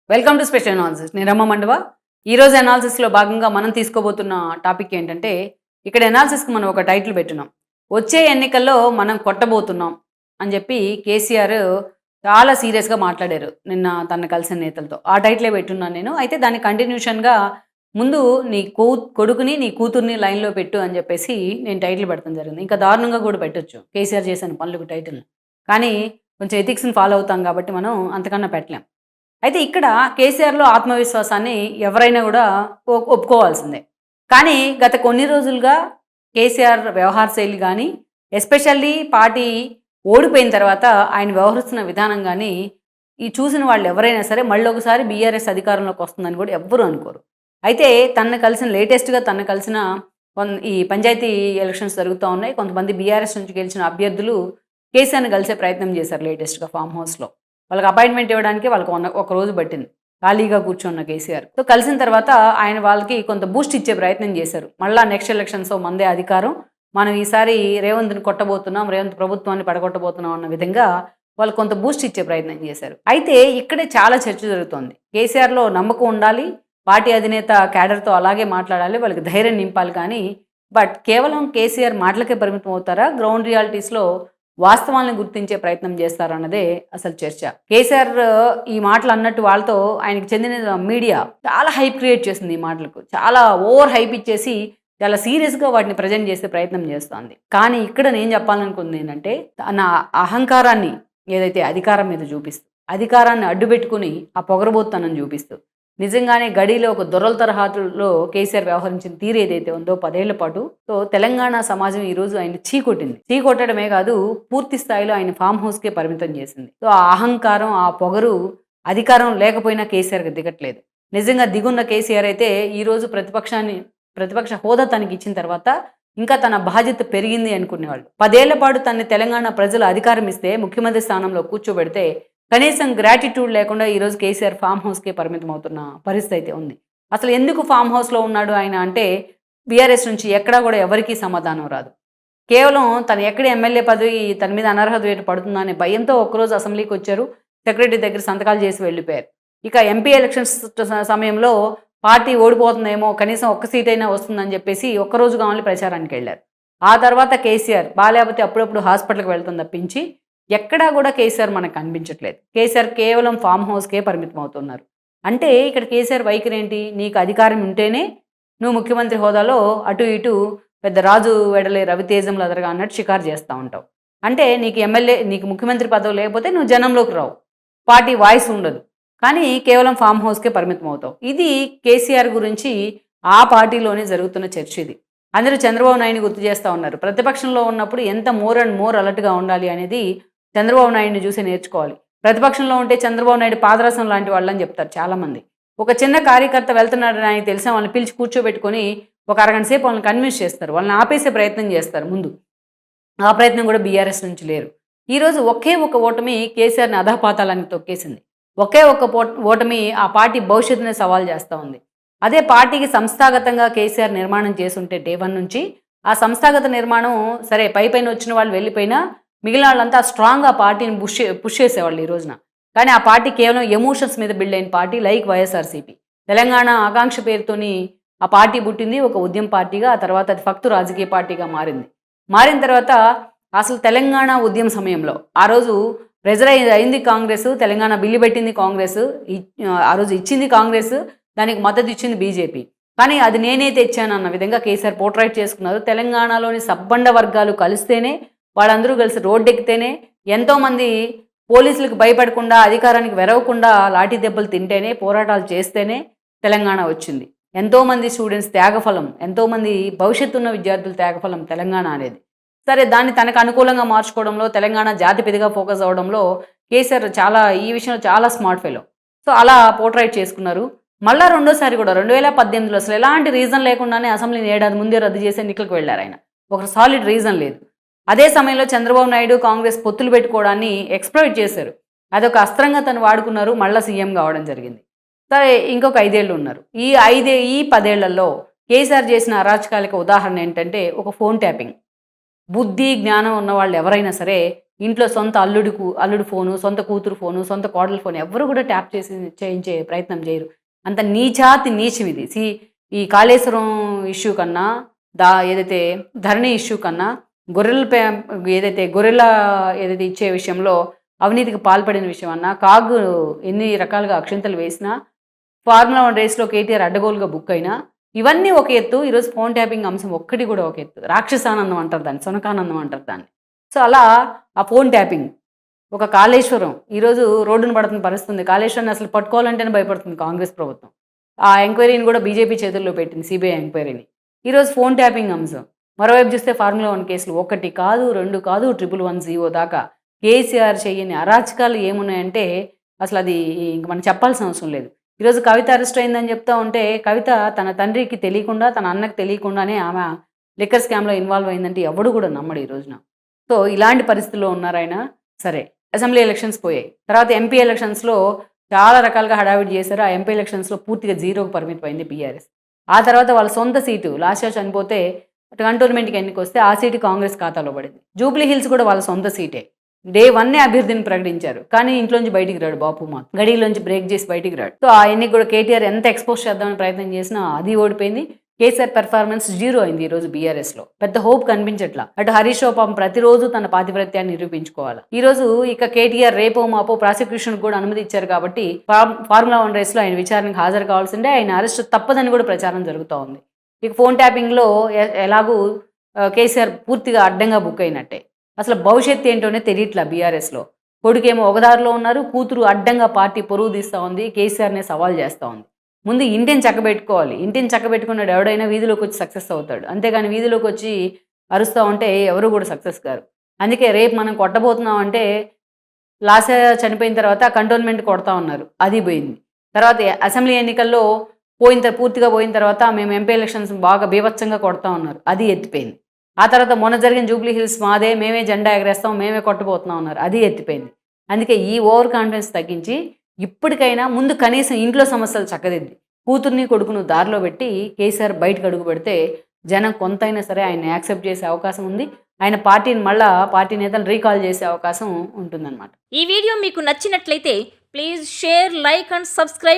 Welcome to special analysis. నేను రమ్మ మండవ. ఈరోజు అనాలిసిస్లో భాగంగా మనం తీసుకోబోతున్న టాపిక్ ఏంటంటే, ఇక్కడ అనాలిసిస్కి మనం ఒక టైటిల్ పెట్టున్నాం. వచ్చే ఎన్నికల్లో మనం కొట్టబోతున్నాం అని చెప్పి కేసీఆర్ చాలా సీరియస్గా మాట్లాడారు నిన్న తన కలిసిన నేతలతో. ఆ టైటిలే పెట్టున్నాను నేను. అయితే దాని కంటిన్యూషన్గా ముందు నీ కొడుకుని నీ కూతుర్ని లైన్లో పెట్టు అని చెప్పేసి నేను టైటిల్ పెడతాం జరిగింది. ఇంకా దారుణంగా కూడా పెట్టొచ్చు కేసీఆర్ చేసిన పనులకు టైటిల్. కానీ కొంచెం ఎథిక్స్ని ఫాలో అవుతాం కాబట్టి మనం అంతకన్నా పెట్టలేం. అయితే ఇక్కడ కేసీఆర్‌లో ఆత్మవిశ్వాసాన్ని ఎవరైనా గూడా ఒప్పుకోవాల్సిందే. కానీ గత కొన్ని రోజులుగా కేసీఆర్ వ్యవహార శైలి గానీ, ఎస్పెషల్లీ పార్టీ ఓడిపోయిన తర్వాత ఆయన వ్యవహరిస్తున్న విధానం గానీ, ఈ చూసిన వాళ్ళు ఎవరైనా సరే మళ్ళొకసారి బీఆర్ఎస్ అధికారంలోకి వస్తుందని గూడా ఎవ్వరూ అనుకోరు. అయితే లేటెస్ట్‌గా తనను కలిసిన ఈ పంచాయతీ ఎలక్షన్స్ జరుగుతా ఉన్నాయి. కొంతమంది బీఆర్ఎస్ నుంచి గెలిచిన అభ్యర్థులు కేసీఆర్‌ని కలిసే ప్రయత్నం చేశారు లేటెస్ట్‌గా ఫార్మ్ హౌస్‌లో. వాళ్ళకి అపాయింట్మెంట్ ఇవ్వడానికి వాళ్ళకి ఒక రోజు పట్టింది. ఖాళీగా కూర్చున్న కేసీఆర్. సో కలిసిన తర్వాత ఆయన వాళ్ళకి కొంత బూస్ట్ ఇచ్చే ప్రయత్నం చేశారు. మళ్ళా నెక్స్ట్ ఎలక్షన్స్‌లో మనదే అధికారం. మనం ఈసారి రేవంత్‌ని కొట్టబోతున్నాం, రేవంత్ ప్రభుత్వాన్ని పడగొట్టబోతున్నాం అన్న విధంగా వాళ్ళు కొంత బూస్ట్ ఇచ్చే ప్రయత్నం చేశారు. అయితే ఇక్కడే చాలా చర్చ జరుగుతోంది. కేసీఆర్‌లో నమ్మకం ఉండాలి. పార్టీ అధినేత క్యాడర్‌తో అలాగే మాట్లాడాలి. వాళ్ళకి ధైర్యం నింపాలి కానీ, బట్ కేవలం కేసీఆర్ మాటలకే పరిమితం అవుతారా? గ్రౌండ్ రియాలిటీస్‌లో వాస్తవాలను గుర్తించే ప్రయత్నం చేస్తారన్నదే అసలు చర్చ. కేసీఆర్ ఈ మాటలు అన్నట్టు వాళ్ళతో ఆయనకు చెందిన మీడియా చాలా హైప్ క్రియేట్ చేసింది ఈ మాటలకు. చాలా ఓవర్ హైప్ ఇచ్చేసి చాలా సీరియస్‌గా వాటిని ప్రజెంట్ చేసే ప్రయత్నం చేస్తోంది. కానీ ఇక్కడ నేను చెప్పాలనుకుంది ఏంటంటే, తన అహంకారాన్ని ఏదైతే అధికారం మీద చూపిస్తూ, అధికారాన్ని అడ్డుపెట్టుకుని ఆ పొగరబోత్తనం చూపిస్తూ, నిజంగానే గడిలో ఒక దొరల తరహాలో కేసీఆర్ వ్యవహరించిన తీరు ఏదైతే ఉందో 10 ఏళ్ల పాటు, సో తెలంగాణ సమాజం ఈరోజు ఆయన చీకొట్టింది. చీకొట్టడమే కాదు, పూర్తి స్థాయిలో ఆయన ఫామ్ హౌస్కే పరిమితం చేసింది. సో ఆ అహంకారం, ఆ పొగరు అధికారం లేకపోయినా కేసీఆర్కి దిగట్లేదు. నిజంగా దిగున్న కేసీఆర్ అయితే ఈరోజు ప్రతిపక్ష హోదా తనకి ఇచ్చిన తర్వాత ఇంకా తన బాధ్యత పెరిగింది అనుకునేవాళ్ళు. 10 ఏళ్ల పాటు తనని తెలంగాణ ప్రజలు అధికారం ఇస్తే, ముఖ్యమంత్రి స్థానంలో కూర్చోబెడితే కనీసం గ్రాటిట్యూడ్ లేకుండా ఈరోజు కేసీఆర్ ఫామ్ హౌస్కే పరిమితం అవుతున్న పరిస్థితి అయితే ఉంది. అసలు ఎందుకు ఫామ్ హౌస్లో ఉన్నాడు ఆయన అంటే, బీఆర్ఎస్ నుంచి ఎక్కడా కూడా ఎవరికీ సమాధానం రాదు. కేవలం తను ఎక్కడ ఎమ్మెల్యే పదవి తన మీద అనర్హత వేటు పడుతుందా అనే భయంతో ఒక్కరోజు అసెంబ్లీకి వచ్చారు. సెక్రటరీ దగ్గర సంతకాలు చేసి వెళ్ళిపోయారు. ఇక ఎంపీ ఎలక్షన్స్ సమయంలో పార్టీ ఓడిపోతుందేమో, కనీసం ఒక్క సీట్ అయినా వస్తుందని చెప్పేసి ఒక్కరోజు కావాలి ప్రచారానికి వెళ్ళారు. ఆ తర్వాత కేసీఆర్ బాలేకపోతే అప్పుడప్పుడు హాస్పిటల్కి వెళ్తాం తప్పించి ఎక్కడా కూడా కేసీఆర్ మనకు కనిపించట్లేదు. కేసీఆర్ కేవలం ఫామ్ హౌస్కే పరిమితం అవుతున్నారు. అంటే ఇక్కడ కేసీఆర్ వైఖరి ఏంటి? నీకు అధికారం ఉంటేనే నువ్వు ముఖ్యమంత్రి హోదాలో అటు ఇటు పెద్ద రాజు వెడలే రవితేజంలో అదరగా అన్నట్టు షికారు చేస్తూ ఉంటావు. అంటే నీకు ముఖ్యమంత్రి పదవి లేకపోతే నువ్వు జనంలోకి రావు, పార్టీ వాయిస్ ఉండదు, కానీ కేవలం ఫామ్ హౌస్కే పరిమితం అవుతావు. ఇది కేసీఆర్ గురించి ఆ పార్టీలోనే జరుగుతున్న చర్చ ఇది. అందరూ చంద్రబాబు నాయుడిని గుర్తు చేస్తూ ఉన్నారు. ప్రతిపక్షంలో ఉన్నప్పుడు ఎంత మోర్ అండ్ మోర్ అలర్ట్గా ఉండాలి అనేది చంద్రబాబు నాయుడిని చూసి నేర్చుకోవాలి. ప్రతిపక్షంలో ఉంటే చంద్రబాబు నాయుడు పాదరసం లాంటి వాళ్ళని చెప్తారు చాలామంది. ఒక చిన్న కార్యకర్త వెళ్తున్నాడని ఆయన తెలిసిన వాళ్ళని పిలిచి కూర్చోబెట్టుకొని ఒక అరగంట సేపు వాళ్ళని కన్విన్స్ చేస్తారు, వాళ్ళని ఆపేసే ప్రయత్నం చేస్తారు ముందు. ఆ ప్రయత్నం కూడా బీఆర్ఎస్ నుంచి లేరు. ఈరోజు ఒకే ఒక ఓటమి కేసీఆర్ని అధపాతాలని తొక్కేసింది. ఒకే ఒక ఓటమి ఆ పార్టీ భవిష్యత్తుని సవాల్ చేస్తూ ఉంది. అదే పార్టీకి సంస్థాగతంగా కేసీఆర్ నిర్మాణం చేసుంటే డే 1 నుంచి, ఆ సంస్థాగత నిర్మాణం సరే పైపైన వచ్చిన వాళ్ళు వెళ్ళిపోయినా మిగిలిన వాళ్ళంతా స్ట్రాంగ్గా పార్టీని పుష్ చేసేవాళ్ళు ఈ రోజున. కానీ ఆ పార్టీ కేవలం ఎమోషన్స్ మీద బిల్డ్ అయిన పార్టీ లైక్ వైఎస్ఆర్సీపీ. తెలంగాణ ఆకాంక్ష పేరుతోని ఆ పార్టీ పుట్టింది ఒక ఉద్యమ పార్టీగా. ఆ తర్వాత అది ఫక్తు రాజకీయ పార్టీగా మారింది. మారిన తర్వాత అసలు తెలంగాణ ఉద్యమ సమయంలో ఆ రోజు ప్రెజర్ అయింది కాంగ్రెస్, తెలంగాణ బిల్లు పెట్టింది కాంగ్రెస్, ఆ రోజు ఇచ్చింది కాంగ్రెస్, దానికి మద్దతు ఇచ్చింది బీజేపీ. కానీ అది నేనే తెచ్చానన్న విధంగా కేసీఆర్ పోర్ట్రైట్ చేసుకున్నారు. తెలంగాణలోని సబ్బండ వర్గాలు కలిస్తేనే, వాళ్ళందరూ కలిసి రోడ్డెక్కితేనే, ఎంతోమంది పోలీసులకు భయపడకుండా, అధికారానికి వెరవకుండా లాఠీ దెబ్బలు తింటేనే, పోరాటాలు చేస్తేనే తెలంగాణ వచ్చింది. ఎంతోమంది స్టూడెంట్స్ త్యాగఫలం, ఎంతోమంది భవిష్యత్తు ఉన్న విద్యార్థుల త్యాగఫలం తెలంగాణ అనేది. సరే, దాన్ని తనకు అనుకూలంగా మార్చుకోవడంలో, తెలంగాణ జాతిపిదిగా ఫోకస్ అవ్వడంలో కేసీఆర్ ఈ విషయంలో చాలా స్మార్ట్ ఫెలో. సో అలా పోర్ట్రైట్ చేసుకున్నారు. మళ్ళా రెండోసారి కూడా 2018లో అసలు ఎలాంటి రీజన్ లేకుండానే అసెంబ్లీని ఏడాది ముందే రద్దు చేసి ఎన్నికలకు వెళ్ళారు ఆయన. ఒక సాలిడ్ రీజన్ లేదు. అదే సమయంలో చంద్రబాబు నాయుడు కాంగ్రెస్ పొత్తులు పెట్టుకోవడాన్ని ఎక్స్‌ప్లాయిట్ చేశారు. అదొక అస్త్రంగా తను వాడుకున్నారు. మళ్ళీ సీఎం కావడం జరిగింది. సరే, ఇంకొక 5 ఏళ్ళు ఉన్నారు. ఈ 10 ఏళ్లలో కేసీఆర్ చేసిన అరాచకాలకు ఉదాహరణ ఏంటంటే ఒక ఫోన్ ట్యాపింగ్. బుద్ధి జ్ఞానం ఉన్న వాళ్ళు ఎవరైనా సరే ఇంట్లో సొంత అల్లుడు ఫోను, సొంత కూతురు ఫోను, సొంత కోడలు ఫోను ఎవ్వరు కూడా ట్యాప్ చేయించే ప్రయత్నం చేయరు. అంత నీచాతి నీచం ఇది. ఈ కాళేశ్వరం ఇష్యూ కన్నా, ఏదైతే ధరణి ఇష్యూ కన్నా, గొర్రెల ఏదైతే ఇచ్చే విషయంలో అవినీతికి పాల్పడిన విషయం అన్నా, కాగు ఎన్ని రకాలుగా అక్షింతలు వేసినా, ఫార్ములా 1 రేస్‌లో కేటీఆర్ అడ్డగోలుగా బుక్ అయినా, ఇవన్నీ ఒక ఎత్తు. ఈరోజు ఫోన్ ట్యాపింగ్ అంశం ఒక్కటి కూడా ఒక ఎత్తు. రాక్షసానందం అంటారు దాన్ని. సునకానందం అంటారు దాన్ని. సో, అలా ఆ ఫోన్ ట్యాపింగ్, ఒక కాళేశ్వరం ఈరోజు రోడ్డున పడుతున్న పరిస్థితి ఉంది. కాళేశ్వరాన్ని అసలు పట్టుకోవాలంటేనే భయపడుతుంది కాంగ్రెస్ ప్రభుత్వం. ఆ ఎంక్వైరీని కూడా బీజేపీ చేతుల్లో పెట్టింది, సిబిఐ ఎంక్వైరీని. ఈరోజు ఫోన్ ట్యాపింగ్ అంశం. మరోవైపు చూస్తే ఫార్ములా 1 కేసులు 1 కాదు, 2 కాదు, 111 దాకా కేసీఆర్ చెయ్యని అరాచకాలు ఏమున్నాయంటే అసలు అది ఇంక మనం చెప్పాల్సిన అవసరం లేదు. ఈరోజు కవిత అరెస్ట్ అయిందని చెప్తా ఉంటే, కవిత తన తండ్రికి తెలియకుండా, తన అన్నకి తెలియకుండానే ఆమె లిక్కర్ స్కామ్‌లో ఇన్వాల్వ్ అయిందంటే ఎవడు కూడా నమ్మడు ఈ రోజున. సో, ఇలాంటి పరిస్థితుల్లో ఉన్నారాయన. సరే, అసెంబ్లీ ఎలక్షన్స్ పోయాయి. తర్వాత ఎంపీ ఎలక్షన్స్‌లో చాలా రకాలుగా హడావిడి చేశారు. ఆ ఎంపీ ఎలక్షన్స్‌లో పూర్తిగా జీరోకి పరిమితమైంది బీఆర్ఎస్. ఆ తర్వాత వాళ్ళ సొంత సీటు లాస్ట్‌లో చనిపోతే కంటోన్మెంట్‌కి ఎన్నికొస్తే ఆ సీటు కాంగ్రెస్ ఖాతాలో పడింది. జూబ్లీ హిల్స్ కూడా వాళ్ళ సొంత సీటే. డే 1 అభ్యర్థిని ప్రకటించారు. కానీ ఇంట్లోంచి బయటికి రాడు బాపు మాత్రం. గడిలోంచి బ్రేక్ చేసి బయటికి రాడు. సో, ఆ ఎన్నిక కూడా కేటీఆర్ ఎంత ఎక్స్‌పోజ్ చేద్దామని ప్రయత్నం చేసినా అది ఓడిపోయింది. కేసీఆర్ పెర్ఫార్మెన్స్ 0 అయింది ఈరోజు బీఆర్ఎస్‌లో. పెద్ద హోప్ కనిపించట్లా. అటు హరీష్ రావు పాపం ప్రతిరోజు తన పాతివ్రత్యాన్ని నిరూపించుకోవాలి. ఈరోజు ఇక కేటీఆర్ రేపో మాపో ప్రాసిక్యూషన్ కూడా అనుమతి ఇచ్చారు కాబట్టి ఫార్ములా 1 రేస్‌లో ఆయన విచారణకు హాజరు కావాల్సిందే. ఆయన అరెస్ట్ తప్పదని కూడా ప్రచారం జరుగుతూ ఉంది. ఇక ఫోన్ ట్యాపింగ్‌లో ఎలాగూ కేసీఆర్ పూర్తిగా అడ్డంగా బుక్ అయినట్టే. అసలు భవిష్యత్తు ఏంటోనే తెలియట్లా బీఆర్ఎస్‌లో. కొడుకేమో ఒక దారిలో ఉన్నారు, కూతురు అడ్డంగా పార్టీ పొరుగు తీస్తూ ఉంది, కేసీఆర్‌నే సవాల్ చేస్తూ ఉంది. ముందు ఇంటిని చక్కబెట్టుకోవాలి. ఇంటిని చక్కబెట్టుకున్నాడు ఎవడైనా వీధిలోకి వచ్చి సక్సెస్ అవుతాడు. అంతేగాని వీధిలోకి వచ్చి అరుస్తూ ఉంటే ఎవరు కూడా సక్సెస్ కారు. అందుకే రేపు మనం కొట్టబోతున్నాం అంటే, లాస్య చనిపోయిన తర్వాత కంటోన్మెంట్ కొడతా ఉన్నారు, అది పోయింది. తర్వాత అసెంబ్లీ ఎన్నికల్లో పూర్తిగా పోయిన తర్వాత మేము ఎంపీ ఎలక్షన్స్ బాగా బీభత్సంగా కొడతా ఉన్నారు, అది ఎత్తిపోయింది. ఆ తర్వాత మొన్న జరిగిన జూబ్లీ హిల్స్ మాదే, మేమే జెండా ఎగరేస్తాం, మేమే కొట్టబోతున్నాం ఉన్నారు, అది ఎత్తిపోయింది. అందుకే ఈ ఓవర్ కాన్ఫిడెన్స్ తగ్గించి ఇప్పటికైనా ముందు కనీసం ఇంట్లో సమస్యలు చక్కదిద్ది, కూతుర్ని కొడుకును దారిలో పెట్టి కేసీఆర్ బయటకు అడుగు పెడితే జనం కొంతైనా సరే ఆయన యాక్సెప్ట్ చేసే అవకాశం ఉంది. ఆయన పార్టీ నేతలు రీకాల్ చేసే అవకాశం ఉంటుందన్నమాట. ఈ వీడియో మీకు నచ్చినట్లయితే please share, like and subscribe.